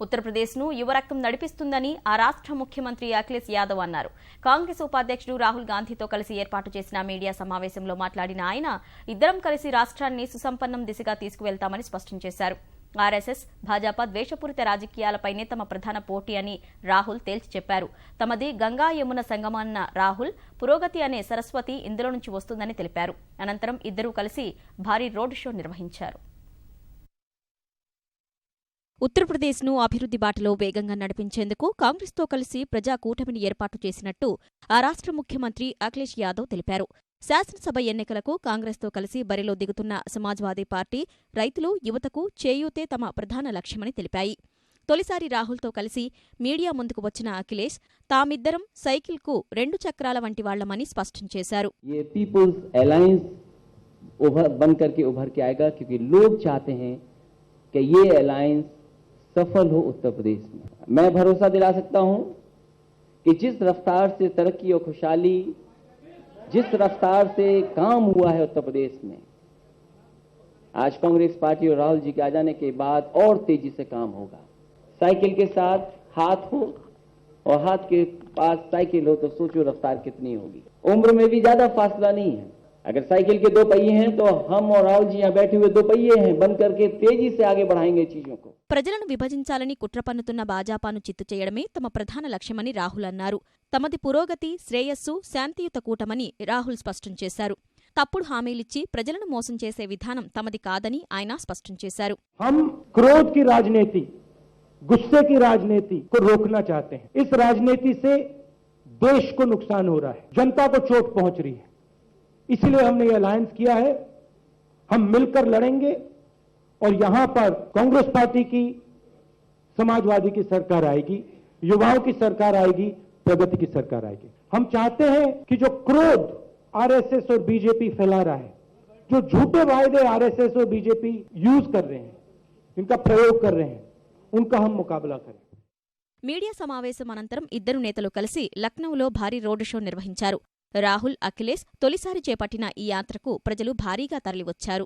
ఉత్తరప్రదేశ్ను యువరక్తం నడిపిస్తుందని ఆ రాష్ట్ర ముఖ్యమంత్రి అఖిలేష్ యాదవ్ అన్నారు. కాంగ్రెస్ ఉపాధ్యక్షుడు రాహుల్ గాంధీతో కలిసి ఏర్పాటు చేసిన మీడియా సమావేశంలో మాట్లాడిన ఆయన, ఇద్దరం కలిసి రాష్ట్రాన్ని సుసంపన్నం దిశగా తీసుకువెళ్తామని స్పష్టం చేశారు. ఆర్ఎస్ఎస్, భాజపా ద్వేషపూరిత రాజకీయాలపైనే తమ ప్రధాన పోటీ అని రాహుల్ తేల్చి చెప్పారు. తమది గంగా యమున సంగమన్న రాహుల్, పురోగతి అనే సరస్వతి ఇందులో నుంచి వస్తుందని తెలిపారు. అనంతరం ఇద్దరూ కలిసి భారీ రోడ్ షో నిర్వహించారు. ఉత్తరప్రదేశ్ను అభివృద్ది బాటలో వేగంగా నడిపించేందుకు కాంగ్రెస్తో కలిసి ప్రజా కూటమిని ఏర్పాటు చేసినట్టు ఆ రాష్ట్ర ముఖ్యమంత్రి అఖిలేష్ యాదవ్ తెలిపారు. శాసనసభ ఎన్నికలకు కాంగ్రెస్తో కలిసి బరిలో దిగుతున్న సమాజ్వాదీ పార్టీ, రైతులు, యువతకు చేయూతే తమ ప్రధాన లక్ష్యమని తెలిపాయి. తొలిసారి రాహుల్తో కలిసి మీడియా ముందుకు వచ్చిన అఖిలేష్, తామిద్దరం సైకిల్కు 2 చక్రాల వంటి వాళ్లమని స్పష్టం చేశారు. सफल हो उत्तर प्रदेश में। मैं भरोसा दिला सकता हूं कि जिस रफ्तार से तरक्की और खुशहाली, जिस रफ्तार से काम हुआ है उत्तर प्रदेश में, आज कांग्रेस पार्टी और राहुल जी के आ जाने के बाद और तेजी से काम होगा। साइकिल के साथ हाथ हो और हाथ के पास साइकिल हो तो सोचो रफ्तार कितनी होगी। उम्र में भी ज्यादा फासला नहीं है। अगर साइकिल के 2 पहिए हैं तो हम और राहुल जी यहाँ बैठे हुए 2 पहिए हैं, बन करके तेजी से आगे बढ़ाएंगे चीजों को। ప్రజలను విభజించాలని కుట్ర పన్నుతున్న భాజపాను చిత్తు చేయడమే తమ ప్రధాన లక్ష్యమని రాహుల్ అన్నారు. తమది పురోగతి, శ్రేయస్సు, శాంతియుత కూటమని రాహుల్ స్పష్టం చేశారు. తప్పుడు హామీలిచ్చి ప్రజలను మోసం చేసే విధానం తమది కాదని ఆయన స్పష్టం చేశారు. हम क्रोध की राजनीति, गुस्से की राजनीति को रोकना चाहते हैं। इस राजनीति से देश को नुकसान हो रहा है, जनता को चोट पहुंच रही है। इसलिए हमने ये अलायंस किया है। हम मिलकर लड़ेंगे और यहां पर कांग्रेस पार्टी की, समाजवादी की सरकार आएगी, युवाओं की सरकार आएगी, प्रगति की सरकार आएगी। हम चाहते हैं कि जो क्रोध आरएसएस और बीजेपी फैला रहा है, जो झूठे वायदे आरएसएस और बीजेपी यूज कर रहे हैं, इनका प्रयोग कर रहे हैं, उनका हम मुकाबला करें। మీడియా సమావేశం అనంతరం ఇద్దరు నేతలు కలిసి లక్నోలో భారీ రోడ్డు షో నిర్వహించారు. రాహుల్, అఖిలేష్ తొలిసారి చేపట్టిన ఈ యాత్రకు ప్రజలు భారీగా తరలివచ్చారు.